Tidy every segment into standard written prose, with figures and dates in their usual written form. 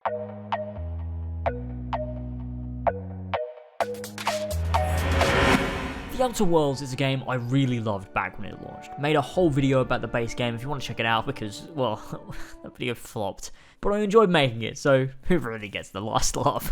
The Outer Worlds is a game I really loved back when it launched. Made a whole video about the base game if you want to check it out because, well, that video flopped. But I enjoyed making it, so who really gets the last laugh?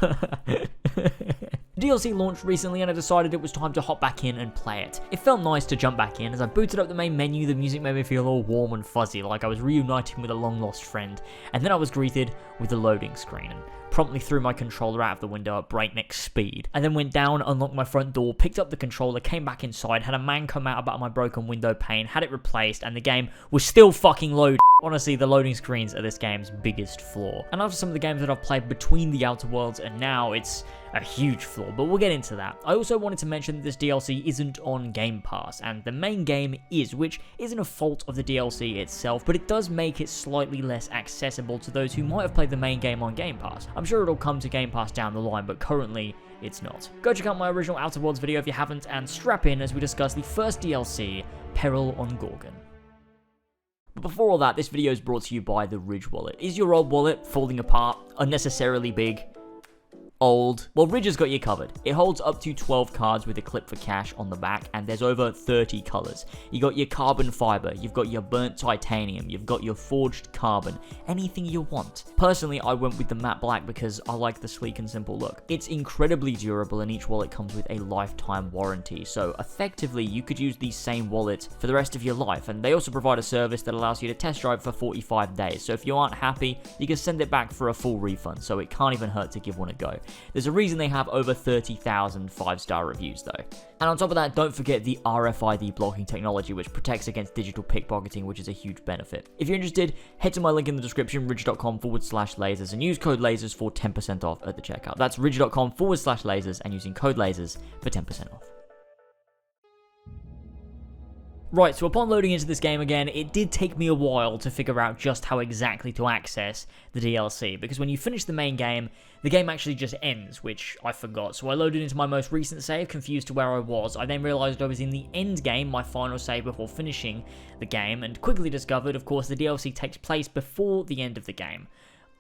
DLC launched recently and I decided it was time to hop back in and play it. It felt nice to jump back in. As I booted up the main menu, the music made me feel all warm and fuzzy, like I was reuniting with a long lost friend. And then I was greeted with the loading screen and promptly threw my controller out of the window at breakneck speed. I then went down, unlocked my front door, picked up the controller, came back inside, had a man come out about my broken window pane, had it replaced, and the game was still fucking loading. Honestly, the loading screens are this game's biggest flaw. And after some of the games that I've played between the Outer Worlds and now, it's a huge flaw, but we'll get into that. I also wanted to mention that this DLC isn't on Game Pass, and the main game is, which isn't a fault of the DLC itself, but it does make it slightly less accessible to those who might have played the main game on Game Pass. I'm sure it'll come to Game Pass down the line, but currently, it's not. Go check out my original Outer Worlds video if you haven't, and strap in as we discuss the first DLC, Peril on Gorgon. But before all that, this video is brought to you by the Ridge wallet. Is your old wallet falling apart, unnecessarily big, old? Well, Ridge has got you covered. It holds up to 12 cards with a clip for cash on the back, and there's over 30 colors. You got your carbon fiber, you've got your burnt titanium, you've got your forged carbon, anything you want. Personally, I went with the matte black because I like the sleek and simple look. It's incredibly durable, and each wallet comes with a lifetime warranty, so effectively you could use the same wallet for the rest of your life. And they also provide a service that allows you to test drive for 45 days, so if you aren't happy, you can send it back for a full refund, so it can't even hurt to give one a go. There's a reason they have over 30,000 5-star reviews though. And on top of that, don't forget the RFID blocking technology, which protects against digital pickpocketing, which is a huge benefit. If you're interested, head to my link in the description, ridge.com/lasers, and use code lasers for 10% off at the checkout. That's ridge.com/lasers and using code lasers for 10% off. Right, so upon loading into this game again, it did take me a while to figure out just how exactly to access the DLC, because when you finish the main game, the game actually just ends, which I forgot. So I loaded into my most recent save, confused to where I was. I then realized I was in the end game, my final save before finishing the game, and quickly discovered, of course, the DLC takes place before the end of the game.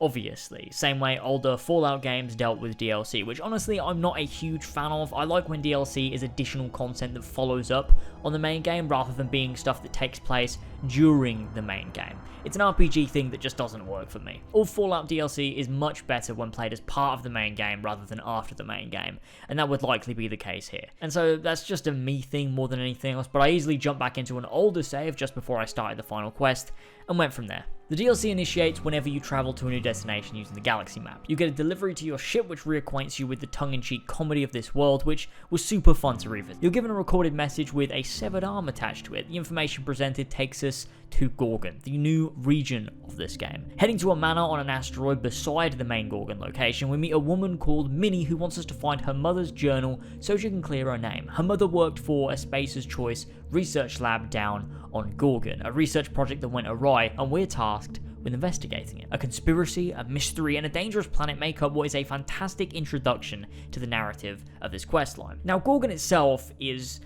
Obviously, same way older Fallout games dealt with DLC, which honestly I'm not a huge fan of. I like when DLC is additional content that follows up on the main game rather than being stuff that takes place during the main game. It's an RPG thing that just doesn't work for me. All Fallout DLC is much better when played as part of the main game rather than after the main game, and that would likely be the case here. And so that's just a me thing more than anything else, but I easily jumped back into an older save just before I started the final quest and went from there. The DLC initiates whenever you travel to a new destination using the galaxy map. You get a delivery to your ship which reacquaints you with the tongue-in-cheek comedy of this world, which was super fun to revisit. You're given a recorded message with a severed arm attached to it. The information presented takes us to Gorgon, the new region of this game. Heading to a manor on an asteroid beside the main Gorgon location, we meet a woman called Minnie who wants us to find her mother's journal so she can clear her name. Her mother worked for a Spacer's Choice research lab down on Gorgon, a research project that went awry, and we're tasked with investigating it. A conspiracy, a mystery, and a dangerous planet make up what is a fantastic introduction to the narrative of this questline. Now, Gorgon itself is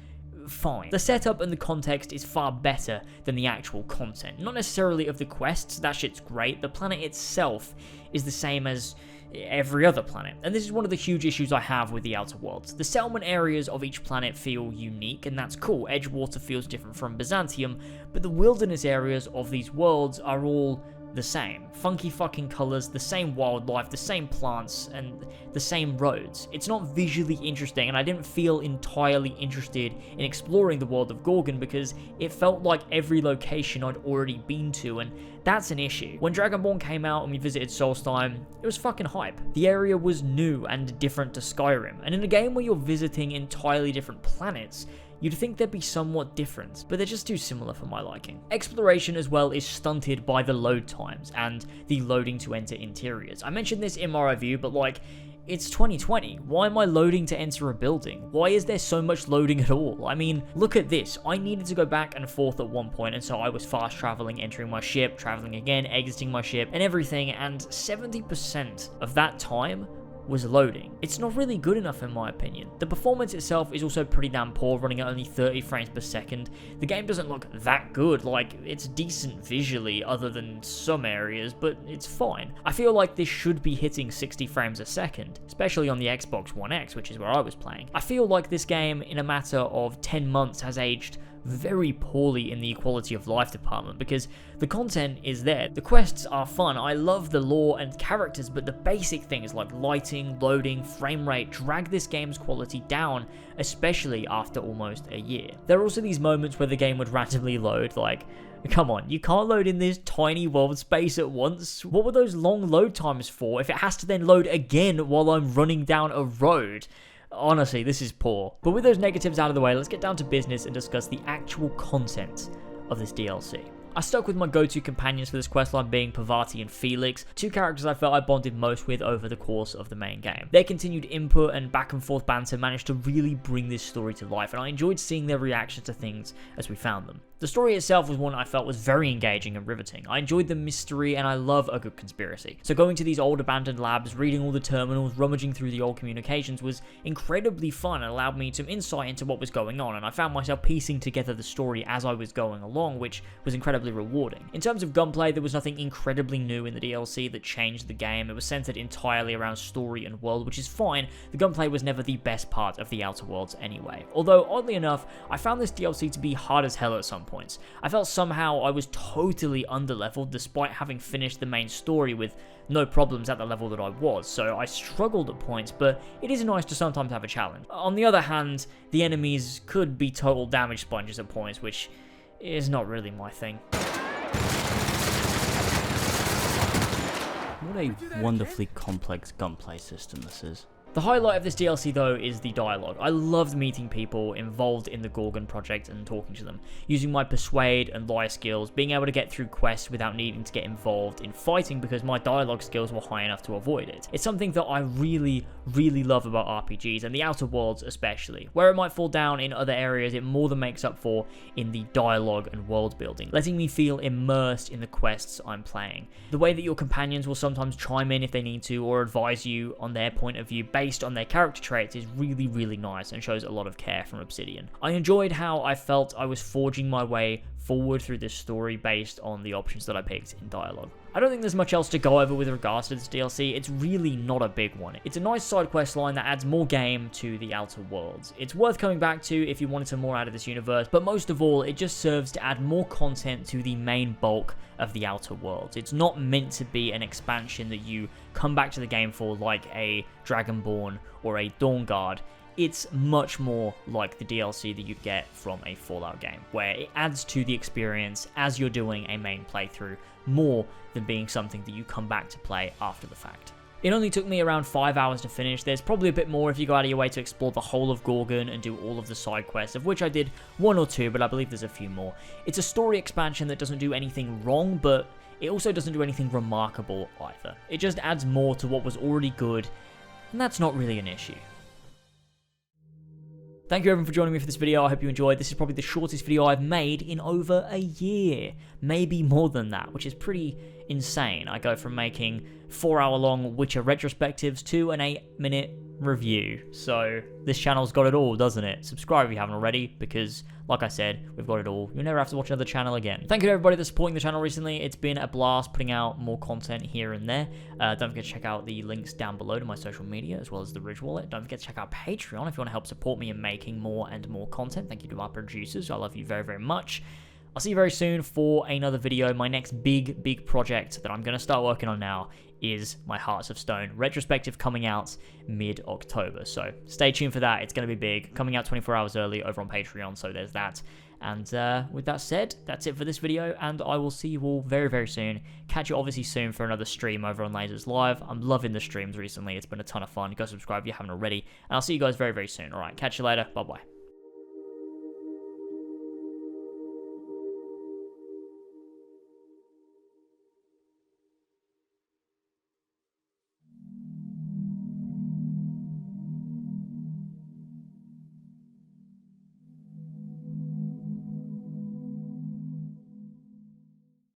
fine. The setup and the context is far better than the actual content. Not necessarily of the quests, that shit's great. The planet itself is the same as every other planet, and this is one of the huge issues I have with the Outer Worlds. The settlement areas of each planet feel unique, and that's cool. Edgewater feels different from Byzantium, but the wilderness areas of these worlds are all the same. Funky fucking colors, the same wildlife, the same plants, and the same roads. It's not visually interesting, and I didn't feel entirely interested in exploring the world of Gorgon because it felt like every location I'd already been to, and that's an issue. When Dragonborn came out and we visited Solstheim, it was fucking hype. The area was new and different to Skyrim, and in a game where you're visiting entirely different planets, you'd think they'd be somewhat different, but they're just too similar for my liking. Exploration as well is stunted by the load times and the loading to enter interiors. I mentioned this in my review, but like, it's 2020. Why am I loading to enter a building? Why is there so much loading at all? I mean, look at this. I needed to go back and forth at one point, and so I was fast traveling, entering my ship, traveling again, exiting my ship, and everything, and 70% of that time was loading. It's not really good enough in my opinion. The performance itself is also pretty damn poor, running at only 30 frames per second. The game doesn't look that good, like it's decent visually other than some areas, but it's fine. I feel like this should be hitting 60 frames a second, especially on the Xbox One X, which is where I was playing. I feel like this game in a matter of 10 months has aged very poorly in the quality of life department, because the content is there, the quests are fun, I love the lore and characters, but the basic things like lighting, loading, frame rate drag this game's quality down, especially after almost a year. There are also these moments where the game would randomly load, like, come on, you can't load in this tiny world space at once. What were those long load times for if it has to then load again while I'm running down a road? Honestly, this is poor. But with those negatives out of the way, let's get down to business and discuss the actual content of this DLC. I stuck with my go-to companions for this questline being Parvati and Felix, two characters I felt I bonded most with over the course of the main game. Their continued input and back and forth banter managed to really bring this story to life, and I enjoyed seeing their reactions to things as we found them. The story itself was one I felt was very engaging and riveting. I enjoyed the mystery and I love a good conspiracy. So going to these old abandoned labs, reading all the terminals, rummaging through the old communications was incredibly fun and allowed me some insight into what was going on, and I found myself piecing together the story as I was going along, which was incredibly rewarding. In terms of gunplay, there was nothing incredibly new in the DLC that changed the game. It was centered entirely around story and world, which is fine. The gunplay was never the best part of the Outer Worlds anyway. Although, oddly enough, I found this DLC to be hard as hell at some points. I felt somehow I was totally underleveled despite having finished the main story with no problems at the level that I was, so I struggled at points, but it is nice to sometimes have a challenge. On the other hand, the enemies could be total damage sponges at points, which is not really my thing. What a wonderfully complex gunplay system this is. The highlight of this DLC though is the dialogue. I loved meeting people involved in the Gorgon project and talking to them, using my persuade and lie skills, being able to get through quests without needing to get involved in fighting because my dialogue skills were high enough to avoid it. It's something that I really love about RPGs, and the Outer Worlds especially. Where it might fall down in other areas, it more than makes up for in the dialogue and world building, letting me feel immersed in the quests I'm playing. The way that your companions will sometimes chime in if they need to, or advise you on their point of view based on their character traits is really nice and shows a lot of care from Obsidian. I enjoyed how I felt I was forging my way forward through this story based on the options that I picked in dialogue. I don't think there's much else to go over with regards to this DLC. It's really not a big one. It's a nice side quest line that adds more game to the Outer Worlds. It's worth coming back to if you wanted some more out of this universe, but most of all, it just serves to add more content to the main bulk of the Outer Worlds. It's not meant to be an expansion that you come back to the game for like a Dragonborn or a Dawnguard. It's much more like the DLC that you get from a Fallout game, where it adds to the experience as you're doing a main playthrough, more than being something that you come back to play after the fact. It only took me around 5 hours to finish. There's probably a bit more if you go out of your way to explore the whole of Gorgon and do all of the side quests, of which I did 1 or 2, but I believe there's a few more. It's a story expansion that doesn't do anything wrong, but it also doesn't do anything remarkable either. It just adds more to what was already good, and that's not really an issue. Thank you everyone for joining me for this video. I hope you enjoyed. This is probably the shortest video I've made in over a year. Maybe more than that, which is pretty insane. I go from making 4-hour-long Witcher retrospectives to an 8-minute review. So this channel's got it all, doesn't it? Subscribe if you haven't already, because like I said, we've got it all. You'll never have to watch another channel again. Thank you to everybody that's supporting the channel recently. It's been a blast putting out more content here and there. Don't forget to check out the links down below to my social media, as well as the Ridge Wallet. Don't forget to check out Patreon if you want to help support me in making more and more content. Thank you to our producers. I love you very much. I'll see you very soon for another video. My next big project that I'm going to start working on now is my Hearts of Stone retrospective, coming out mid-October. So stay tuned for that. It's going to be big. Coming out 24 hours early over on Patreon, so there's that. And with that said, that's it for this video, and I will see you all very soon. Catch you obviously soon for another stream over on Lasers Live. I'm loving the streams recently. It's been a ton of fun. Go subscribe if you haven't already, and I'll see you guys very soon. Alright, catch you later. Bye-bye.